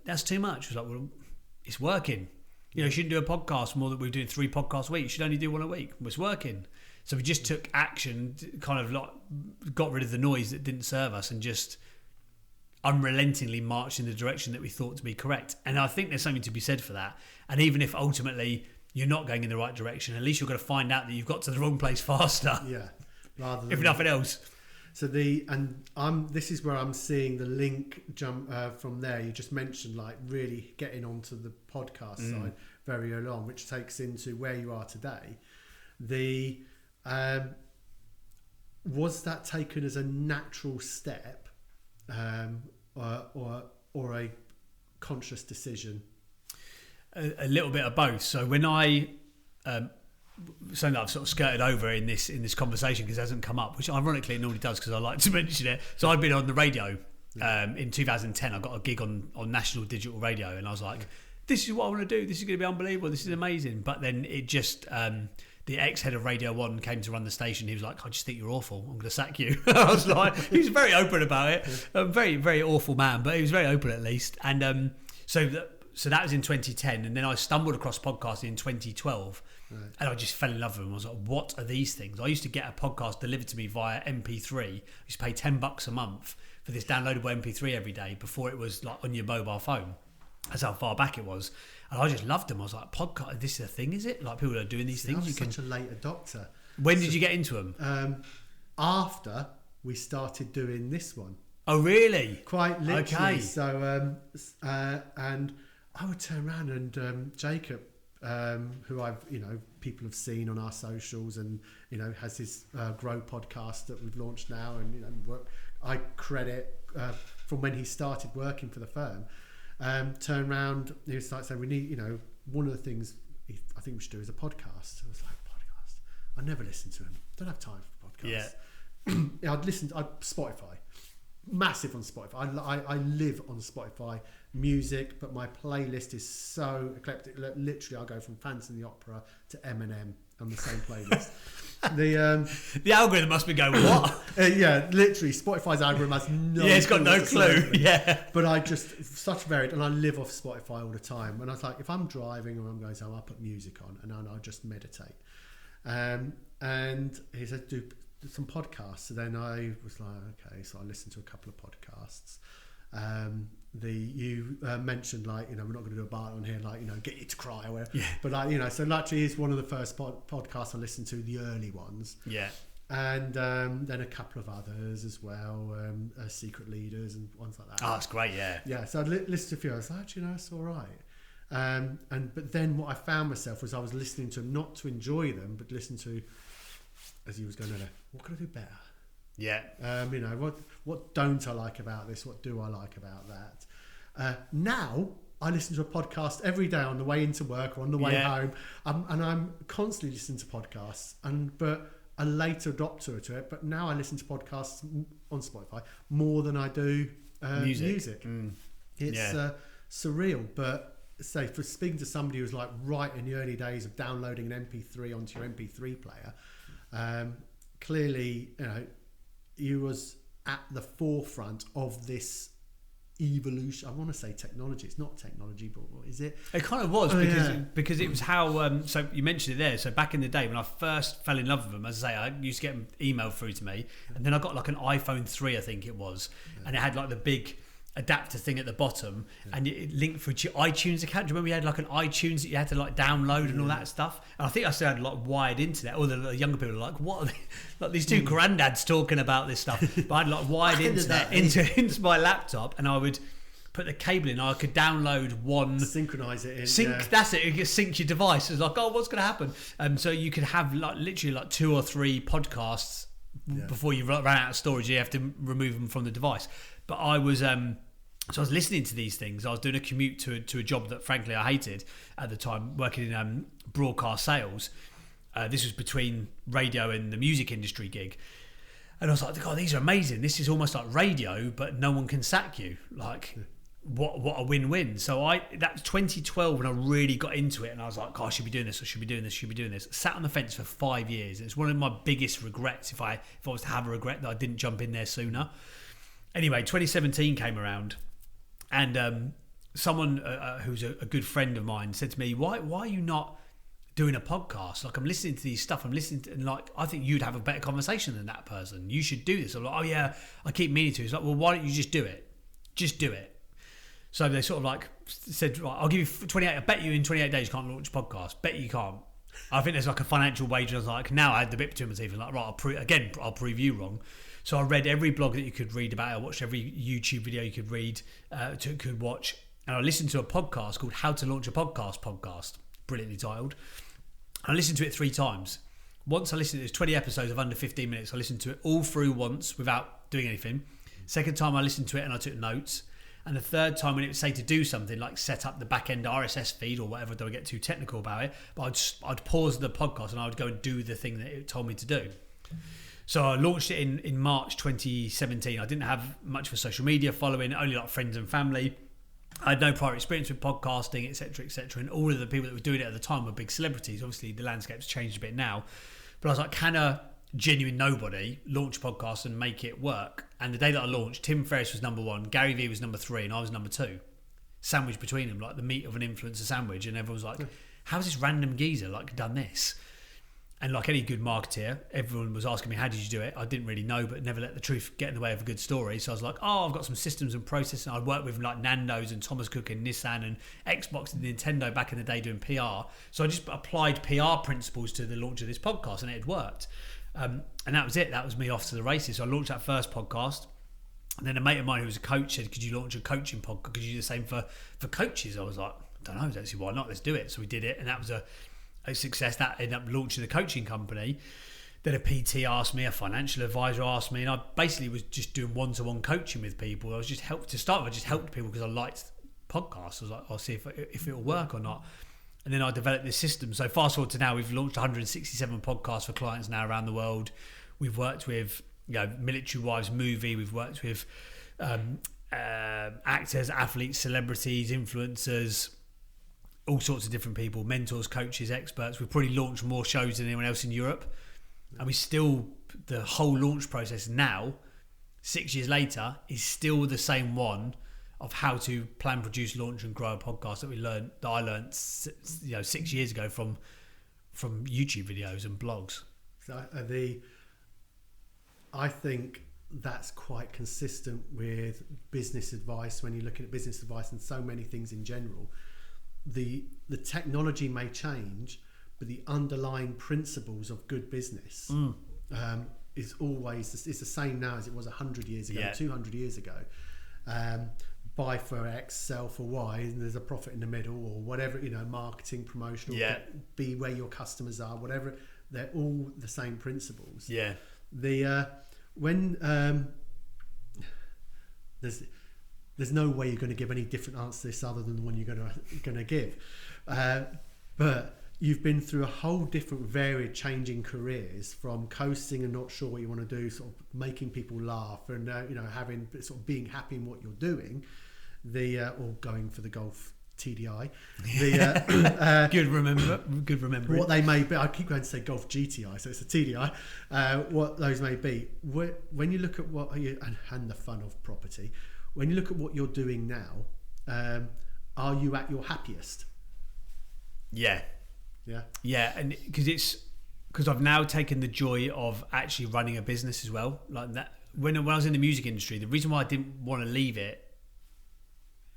that's too much. I was like, well, it's working. You shouldn't do a podcast more than we're doing 3 podcasts a week. You should only do 1 a week. It's working. So we just took action, kind of like got rid of the noise that didn't serve us, and just unrelentingly marched in the direction that we thought to be correct. And I think there's something to be said for that. And even if ultimately you're not going in the right direction, at least you're going to find out that you've got to the wrong place faster. Yeah. Rather than, if nothing else. So this is where I'm seeing the link jump from there. You just mentioned like really getting onto the podcast side very early on, which takes into where you are today. Was that taken as a natural step, or a conscious decision? A little bit of both. So when I something that I've sort of skirted over in this conversation because it hasn't come up, which ironically it normally does because I like to mention it. So I'd been on the radio in 2010. I got a gig on national digital radio, and I was like, this is what I want to do. This is going to be unbelievable. This is amazing. But then it just the ex-head of Radio 1 came to run the station. He was like, I just think you're awful. I'm going to sack you. I was like, he was very open about it. A very, very awful man, but he was very open at least. And so that was in 2010. And then I stumbled across podcasting in 2012. Right. And I just fell in love with them. I was like, what are these things? I used to get a podcast delivered to me via MP3. I used to pay $10 a month for this downloadable MP3 every day before it was like on your mobile phone. That's how far back it was. And I just loved them. I was like, podcast, this is a thing, is it? Like people are doing these things. I was such a late adopter. When did you get into them? After we started doing this one. Oh, really? Quite literally. Okay. So, and I would turn around and Jacob, who people have seen on our socials, and has his Grow podcast that we've launched now, and I credit from when he started working for the firm. Turned around, he was like saying, we need, one of the things I think we should do is a podcast. I was like, podcast? I never listened to him. Don't have time for podcasts. Yeah. I'd Spotify. Massive on Spotify. I live on Spotify music, but my playlist is so eclectic. Literally, I go from Phantom of the Opera to Eminem on the same playlist. The algorithm must be going, what? Yeah, literally, Spotify's algorithm has no. Yeah, it's got no clue. Yeah, but I just such varied, and I live off Spotify all the time. And I was like, if I'm driving or I'm going somewhere, I put music on, and I just meditate. And he said, do some podcasts. So then I was like, okay. So I listened to a couple of podcasts. You mentioned, like, we're not going to do a bar on here, like, get you to cry or whatever. Yeah. But so actually it's one of the first podcasts I listened to, the early ones. Yeah. And then a couple of others as well, Secret Leaders and ones like that. Oh, that's great. Yeah. Yeah. So I listened to a few. I was like, actually, it's all right. But then what I found myself was I was listening to them not to enjoy them, but listen to, as he was going, what could I do better? Yeah. What don't I like about this? What do I like about that? Now I listen to a podcast every day on the way into work or on the way home, and I'm constantly listening to podcasts. But a later adopter to it. But now I listen to podcasts on Spotify more than I do music. It's surreal, but say for speaking to somebody who's like right in the early days of downloading an MP3 onto your MP3 player, clearly, he was at the forefront of this evolution. I want to say technology. It's not technology, but what is it? It kind of was, because it was how. So you mentioned it there. So back in the day when I first fell in love with them, as I say, I used to get them emailed through to me, and then I got like an iPhone 3, I think it was, and it had like the big adapter thing at the bottom, and it linked through to your iTunes account. Do you remember you had like an iTunes that you had to like download and all that stuff? And I think I still had like wired internet. All the younger people are like, what are they? Like these two granddads talking about this stuff. But I had like wired internet into my laptop, and I would put the cable in. I could download one, synchronize it in. That's it. You sync your device. It's like, oh, what's going to happen? So you could have like literally like 2 or 3 podcasts before you ran out of storage. You have to remove them from the device. But I was so I was listening to these things. I was doing a commute to a job that frankly I hated at the time, working in broadcast sales. This was between radio and the music industry gig. And I was like, God, these are amazing. This is almost like radio, but no one can sack you. Like, what a win-win. So that was 2012 when I really got into it, and I was like, God, I should be doing this, I should be doing this, I should be doing this. Sat on the fence for 5 years. It's one of my biggest regrets, if I was to have a regret, that I didn't jump in there sooner. Anyway, 2017 came around, and someone who's a good friend of mine said to me, why are you not doing a podcast? Like, I'm listening to these stuff, and like, I think you'd have a better conversation than that person. You should do this. I'm like, oh yeah, I keep meaning to. He's like, well, why don't you just do it? Just do it. So they sort of like said, right, I'll give you 28. I bet you in 28 days you can't launch a podcast. Bet you can't. I think there's like a financial wager. I was like, now I had the bit between my teeth, and like, right, I'll prove you wrong. So I read every blog that you could read about it. I watched every YouTube video you could read, could watch. And I listened to a podcast called How to Launch a Podcast, brilliantly titled. I listened to it 3 times. Once I listened, it was 20 episodes of under 15 minutes. I listened to it all through once without doing anything. Second time I listened to it and I took notes. And the third time when it would say to do something like set up the back end RSS feed or whatever, don't get too technical about it, but I'd pause the podcast and I would go and do the thing that it told me to do. So I launched it in March 2017. I didn't have much of a social media following, only like friends and family. I had no prior experience with podcasting, etc., etc. And all of the people that were doing it at the time were big celebrities. Obviously, the landscape's changed a bit now. But I was like, can a genuine nobody launch a podcast and make it work? And the day that I launched, Tim Ferriss was number 1, Gary Vee was number 3, and I was number 2. Sandwiched between them, like the meat of an influencer sandwich. And everyone was like, how's this random geezer like done this? And like any good marketeer, everyone was asking me, how did you do it? I didn't really know, but never let the truth get in the way of a good story. So I was like, I've got some systems and processes. And I'd worked with like Nandos and Thomas Cook and Nissan and Xbox and Nintendo back in the day doing PR. So I just applied PR principles to the launch of this podcast, and it had worked. And that was it. That was me off to the races. So I launched that first podcast. And then a mate of mine who was a coach said, could you launch a coaching podcast? Could you do the same for coaches? I was like, don't know, don't see why not, let's do it. So we did it, and that was a success. That ended up launching a coaching company. Then a PT asked me, a financial advisor asked me, and I basically was just doing one-to-one coaching with people. I was just helped people because I liked podcasts. I was like, I'll see if it'll work or not. And then I developed this system. So fast forward to now, we've launched 167 podcasts for clients now around the world. We've worked with Military Wives movie. We've worked with actors, athletes, celebrities, influencers, all sorts of different people, mentors, coaches, experts. We've probably launched more shows than anyone else in Europe. And the whole launch process now, 6 years later, is still the same one of how to plan, produce, launch and grow a podcast that I learned 6 years ago from YouTube videos and blogs. So I think that's quite consistent with business advice when you're looking at business advice and so many things in general. The technology may change, but the underlying principles of good business is always, it's the same now as it was 100 years ago, 200 years ago. Buy for X, sell for Y, and there's a profit in the middle, or whatever, marketing, promotional, be where your customers are, whatever. They're all the same principles. Yeah. When there's no way you're going to give any different answer to this other than the one you're going to give, but you've been through a whole different varied changing careers, from coasting and not sure what you want to do, sort of making people laugh, and having sort of being happy in what you're doing, or going for the golf TDI, good remember what they may be. I keep going to say golf GTI, so it's a TDI. What those may be. When you look at and the fun of property, when you look at what you're doing now, are you at your happiest? Yeah, and because I've now taken the joy of actually running a business as well. Like that, when I was in the music industry, the reason why I didn't want to leave it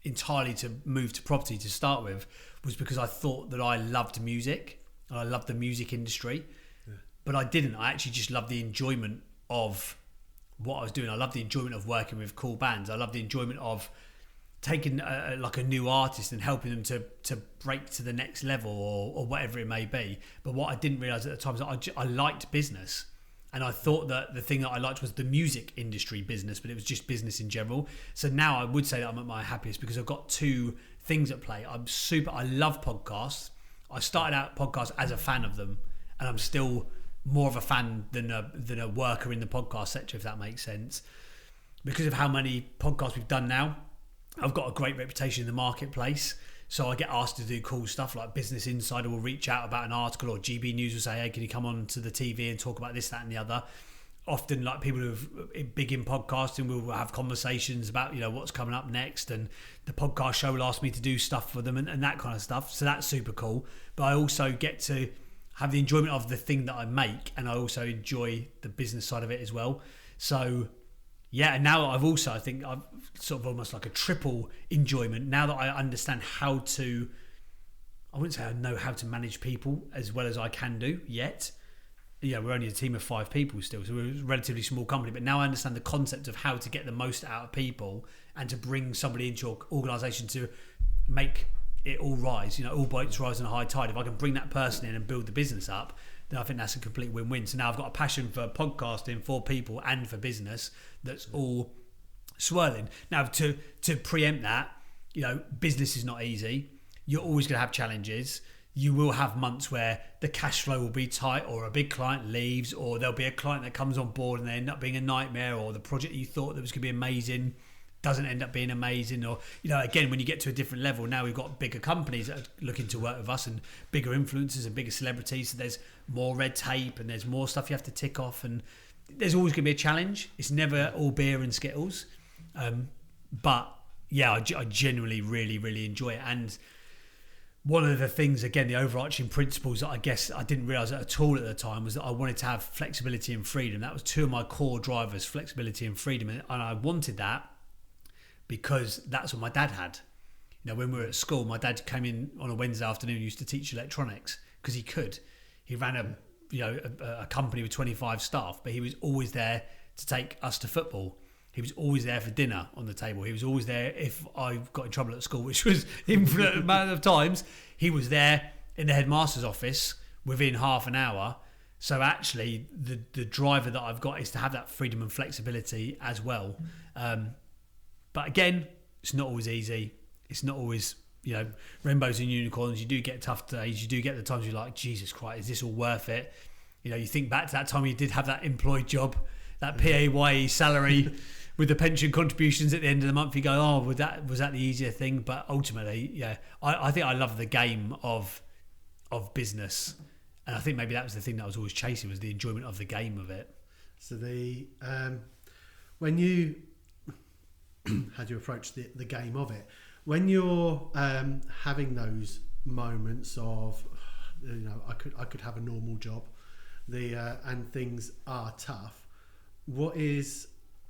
entirely to move to property to start with was because I thought that I loved music and I loved the music industry, but I didn't. I actually just loved the enjoyment of what I was doing. I loved the enjoyment of working with cool bands. I loved the enjoyment of taking a new artist and helping them to break to the next level or whatever it may be. But what I didn't realise at the time is that I liked business, and I thought that the thing that I liked was the music industry business, but it was just business in general. So now I would say that I'm at my happiest because I've got two things at play. I love podcasts. I started out podcasts as a fan of them, and I'm still more of a fan than a worker in the podcast sector, if that makes sense. Because of how many podcasts we've done now, I've got a great reputation in the marketplace. So I get asked to do cool stuff, like Business Insider will reach out about an article, or GB News will say, hey, can you come on to the TV and talk about this, that and the other. Often, like, people who are big in podcasting will have conversations about, what's coming up next, and the podcast show will ask me to do stuff for them and that kind of stuff. So that's super cool. But I also get to have the enjoyment of the thing that I make, and I also enjoy the business side of it as well. So yeah, and now I think I've sort of almost like a triple enjoyment now that I understand how to, I wouldn't say I know how to manage people as well as I can do yet. We're only a team of 5 people still, so we're a relatively small company, but now I understand the concept of how to get the most out of people and to bring somebody into your organisation to make it all rise. All boats rise on a high tide. If I can bring that person in and build the business up, then I think that's a complete win-win. So now I've got a passion for podcasting, for people and for business that's all swirling. Now, to preempt that, business is not easy. You're always going to have challenges. You will have months where the cash flow will be tight, or a big client leaves, or there'll be a client that comes on board and they end up being a nightmare, or the project you thought that was going to be amazing doesn't end up being amazing. Or, again, when you get to a different level, now we've got bigger companies that are looking to work with us, and bigger influencers and bigger celebrities. So there's more red tape and there's more stuff you have to tick off, and there's always going to be a challenge. It's never all beer and Skittles. But yeah, I genuinely really, really enjoy it. And one of the things, again, the overarching principles that I guess I didn't realise at all at the time was that I wanted to have flexibility and freedom. That was two of my core drivers, flexibility and freedom. And I wanted that because that's what my dad had. When we were at school, my dad came in on a Wednesday afternoon and used to teach electronics because he could. He ran a company with 25 staff, but he was always there to take us to football. He was always there for dinner on the table. He was always there if I got in trouble at school, which was infinite amount of times. He was there in the headmaster's office within half an hour. So actually, the driver that I've got is to have that freedom and flexibility as well. But again, it's not always easy. It's not always, rainbows and unicorns. You do get tough days. You do get the times you're like, Jesus Christ, is this all worth it? You think back to that time you did have that employed job, that PAYE salary with the pension contributions at the end of the month. You go, oh, was that the easier thing? But ultimately, I think I love the game of business. And I think maybe that was the thing that I was always chasing, was the enjoyment of the game of it. So when you how do you approach the game of it? When you're having those moments of, I could have a normal job, and things are tough. What is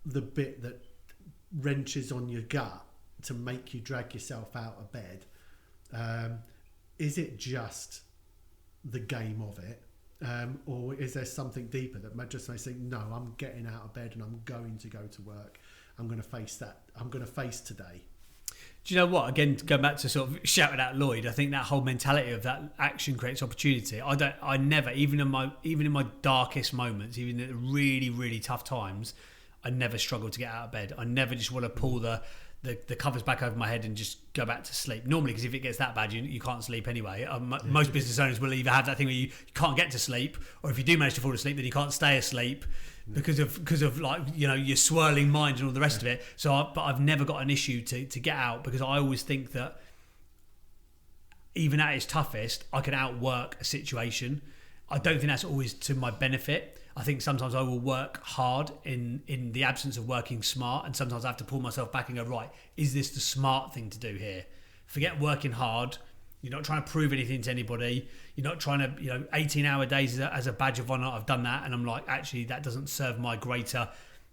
the bit that wrenches on your gut to make you drag yourself out of bed? Is it just the game of it, or is there something deeper that just makes you think, no, I'm getting out of bed and I'm going to go to work. I'm going to face that. I'm going to face today. Do you know what? Again, to go back to sort of shouting at Lloyd, I think that whole mentality of that action creates opportunity. I never, even in my darkest moments, even at the really, really tough times, I never struggle to get out of bed. I never just want to pull the covers back over my head and just go back to sleep. Normally, because if it gets that bad, you can't sleep anyway. Most business owners will either have that thing where you can't get to sleep, or if you do manage to fall asleep, then you can't stay asleep because of like, your swirling mind and all the rest of it. So, but I've never got an issue to get out, because I always think that even at its toughest, I can outwork a situation. I don't think that's always to my benefit. I think sometimes I will work hard in the absence of working smart, and sometimes I have to pull myself back and go, right, is this the smart thing to do here? Forget working hard. You're not trying to prove anything to anybody. You're not trying to, 18-hour days as a badge of honour. I've done that, and I'm like, actually, that doesn't serve my greater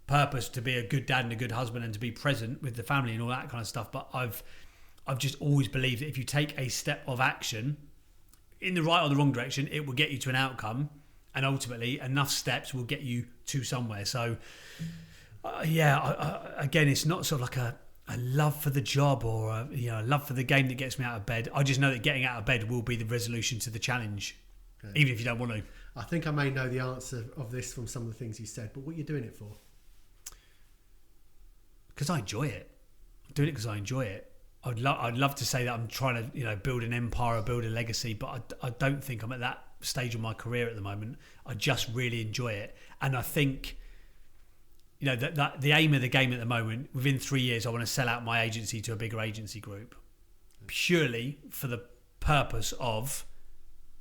purpose to be a good dad and a good husband and to be present with the family and all that kind of stuff. But I've just always believed that if you take a step of action in the right or the wrong direction, it will get you to an outcome. And ultimately, enough steps will get you to somewhere. So, again, it's not sort of like a love for the job or a love for the game that gets me out of bed. I just know that getting out of bed will be the resolution to the challenge, even if you don't want to. I think I may know the answer of this from some of the things you said, but what are you doing it for? Because I enjoy it. I'm doing it because I enjoy it. I'd love to say that I'm trying to build an empire or build a legacy, but I don't think I'm at that stage of my career at the moment. I just really enjoy it, and I think that the aim of the game at the moment, within 3 years, I want to sell out my agency to a bigger agency group, purely for the purpose of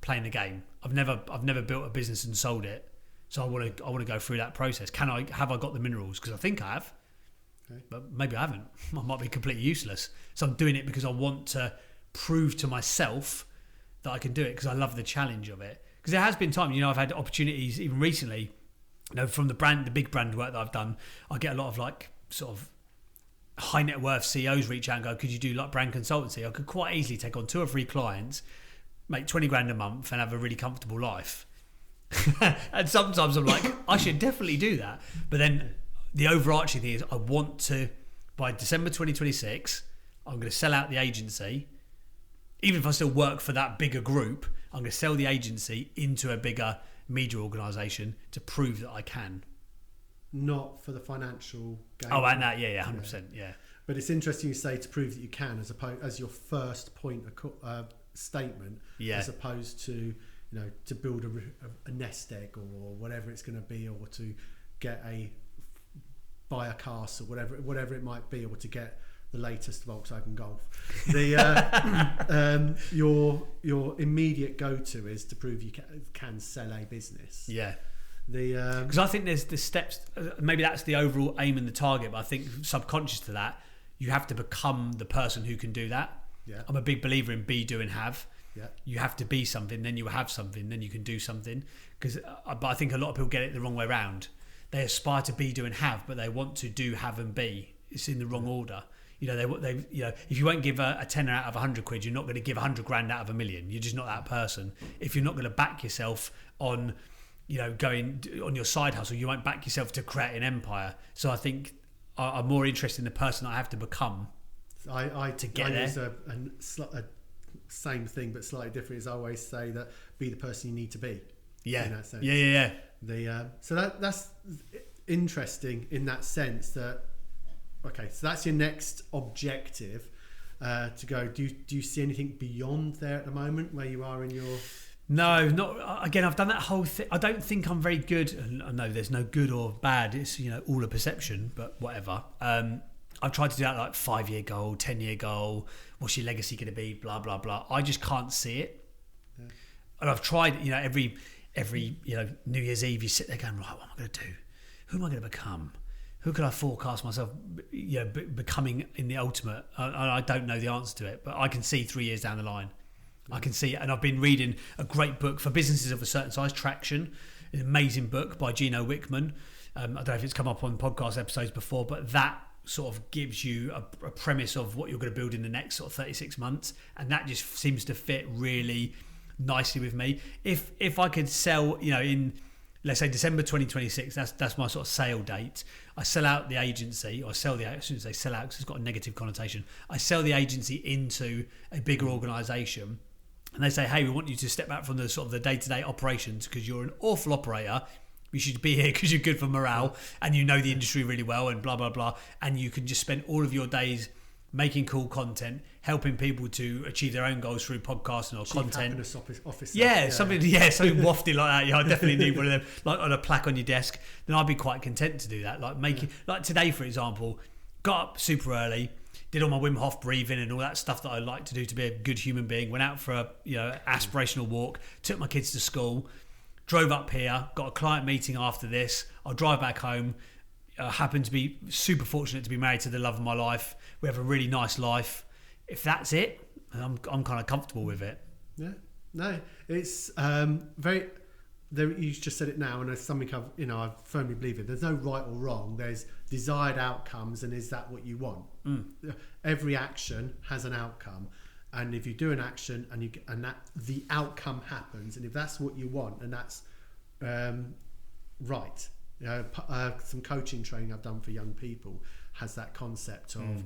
playing the game. I've never built a business and sold it, so I want to go through that process. Have I got the minerals? Because I think I have. Okay. But maybe I haven't. I might be completely useless. So I'm doing it because I want to prove to myself that I can do it, because I love the challenge of it. Because there has been time, I've had opportunities even recently, from the big brand work that I've done. I get a lot of like sort of high net worth CEOs reach out and go, could you do like brand consultancy? I could quite easily take on 2 or 3 clients, make 20 grand a month and have a really comfortable life. And sometimes I'm like, I should definitely do that. But then the overarching thing is, I want to, by December 2026, I'm going to sell out the agency. Even if I still work for that bigger group, I'm going to sell the agency into a bigger media organisation to prove that I can. Not for the financial gain. Oh, and that, 100%, yeah. But it's interesting you say to prove that you can, as your first point of statement, as opposed to to build a nest egg or whatever it's going to be, or to buy a castle, whatever it might be, or to get the latest Volkswagen Golf. Your immediate go-to is to prove you can sell a business. Yeah. Because I think there's the steps. Maybe that's the overall aim and the target, but I think subconscious to that, you have to become the person who can do that. Yeah. I'm a big believer in be, do, and have. Yeah. You have to be something, then you have something, then you can do something. But I think a lot of people get it the wrong way around. They aspire to be, do, and have, but they want to do, have, and be. It's in the wrong order. If you won't give a tenner out of 100 quid, you're not going to give 100 grand out of 1 million. You're just not that person. If you're not going to back yourself on, going on your side hustle, you won't back yourself to create an empire. So I think I'm more interested in the person I have to become. I get there. use a same thing but slightly different. Is I always say that be the person you need to be. Yeah. In that sense. Yeah. So that's interesting in that sense. That okay. So that's your next objective to go. Do you see anything beyond there at the moment where you are in your? No, not again. I've done that whole thing. I don't think I'm very good. And I know there's no good or bad. It's all a perception. But whatever. I've tried to do that like 5-year goal, 10-year goal. What's your legacy going to be? Blah blah blah. I just can't see it. Yeah. And I've tried. Every New Year's Eve, you sit there going, right, what am I going to do? Who am I going to become? Who could I forecast myself, becoming in the ultimate? I don't know the answer to it, but I can see 3 years down the line. I can see it, and I've been reading a great book for businesses of a certain size, Traction, an amazing book by Gino Wickman. I don't know if it's come up on podcast episodes before, but that sort of gives you a premise of what you're going to build in the next sort of 36 months, and that just seems to fit really nicely with me. If I could sell, in let's say December 2026, that's my sort of sale date. I sell out the agency, or sell the, as soon as they sell out, because it's got a negative connotation. I sell the agency into a bigger organisation. And they say, hey, we want you to step back from the sort of the day-to-day operations because you're an awful operator. You should be here because you're good for morale and you know the industry really well and blah, blah, blah. And you can just spend all of your days making cool content, helping people to achieve their own goals through podcasting or Chief content. Happiness officer. Something wafty like that. Yeah, I definitely need one of them, like on a plaque on your desk. Then I'd be quite content to do that. Like today, for example, got up super early, did all my Wim Hof breathing and all that stuff that I like to do to be a good human being. Went out for a aspirational walk, took my kids to school, drove up here, got a client meeting after this. I'll drive back home. Happen to be super fortunate to be married to the love of my life. We have a really nice life. If that's it, I'm kind of comfortable with it. Yeah, no, it's very. You just said it now, and it's something I firmly believe in. There's no right or wrong. There's desired outcomes, and is that what you want? Every action has an outcome, and if you do an action and that the outcome happens, and if that's what you want, and that's right. Some coaching training I've done for young people has that concept of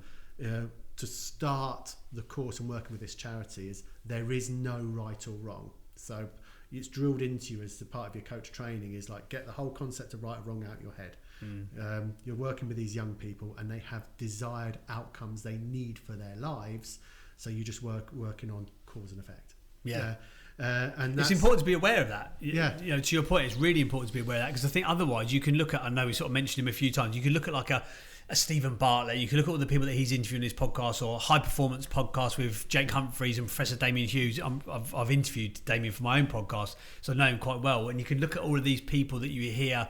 to start the course and working with this charity is there is no right or wrong. So it's drilled into you as the part of your coach training is like get the whole concept of right or wrong out of your head. You're working with these young people and they have desired outcomes they need for their lives, so you just working on cause and effect. And it's important to be aware of that. To your point, it's really important to be aware of that, because I think otherwise you can look at, I know we sort of mentioned him a few times, you can look at like a Stephen Bartlett, you can look at all the people that he's interviewing in his podcast, or high performance podcast with Jake Humphreys and Professor Damien Hughes. I've interviewed Damien for my own podcast, so I know him quite well. And you can look at all of these people that you hear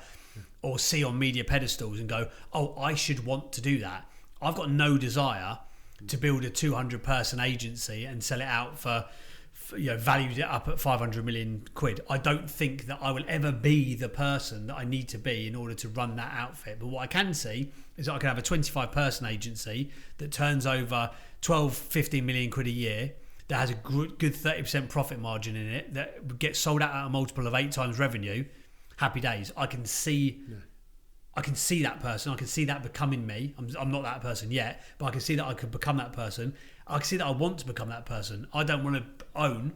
or see on media pedestals and go, oh, I should want to do that. I've got no desire to build a 200 person agency and sell it out for valued it up at 500 million quid. I don't think that I will ever be the person that I need to be in order to run that outfit. But what I can see is that I can have a 25 person agency that turns over 12, 15 million quid a year, that has a good 30% profit margin in it, that gets sold out at a multiple of 8 times revenue. Happy days. I can see that person. I can see that becoming me. I'm not that person yet, but I can see that I could become that person. I can see that I want to become that person. I don't want to own,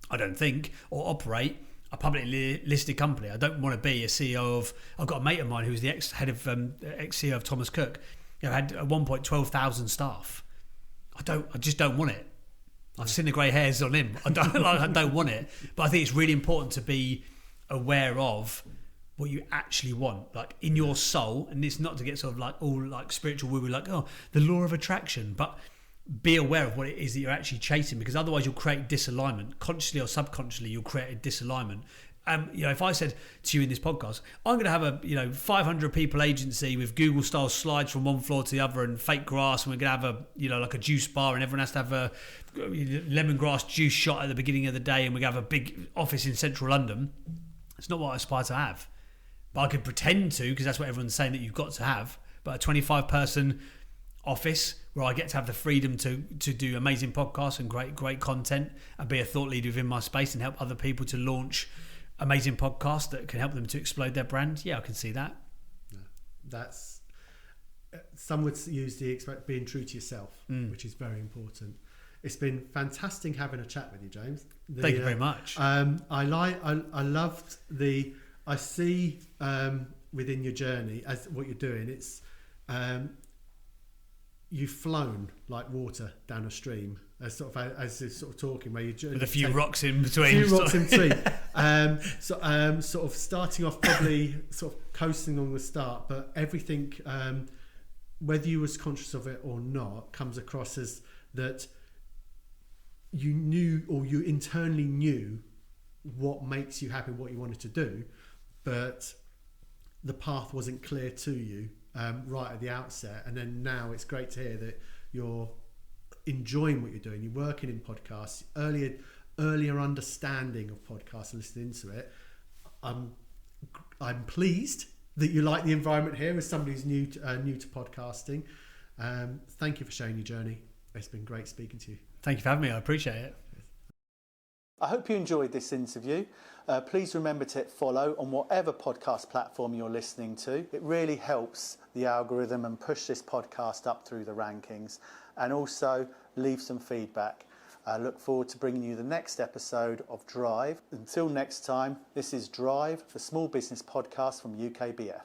I don't think, or operate a publicly listed company. I don't want to be a CEO of. I've got a mate of mine who's the ex-head of ex-CEO of Thomas Cook. Had at one point 12,000 staff. I just don't want it. I've seen the grey hairs on him. I don't want it. But I think it's really important to be aware of what you actually want, like in your soul. And it's not to get sort of like all like spiritual woo-woo, like, oh, the law of attraction, but be aware of what it is that you're actually chasing, because otherwise you'll create disalignment. Consciously or subconsciously, you'll create a disalignment. If I said to you in this podcast, I'm going to have a 500 people agency with Google style slides from one floor to the other and fake grass, and we're going to have a like a juice bar, and everyone has to have a lemongrass juice shot at the beginning of the day, and we're going to have a big office in central London. It's not what I aspire to have, but I could pretend to, because that's what everyone's saying that you've got to have. But a 25 person office where I get to have the freedom to do amazing podcasts and great content and be a thought leader within my space and help other people to launch amazing podcasts that can help them to explode their brand. Yeah, I can see that. That's some would use the being true to yourself, which is very important. It's been fantastic having a chat with you, James. Thank you very much. I see within your journey as what you're doing. It's you've flown like water down a stream, as you're sort of talking, where you with a few rocks in between. A few rocks in between. Sort of starting off probably sort of coasting on the start, but everything, whether you was conscious of it or not, comes across as that you knew, or you internally knew what makes you happy, what you wanted to do, but the path wasn't clear to you right at the outset. And then now it's great to hear that you're enjoying what you're doing. You're working in podcasts, earlier understanding of podcasts and listening to it. I'm pleased that you like the environment here as somebody who's new to podcasting. Thank you for sharing your journey. It's been great speaking to you. Thank you for having me. I appreciate it. I hope you enjoyed this interview. Please remember to hit follow on whatever podcast platform you're listening to. It really helps the algorithm and push this podcast up through the rankings. And also leave some feedback. I look forward to bringing you the next episode of Drive. Until next time, this is Drive, the small business podcast from UKBF.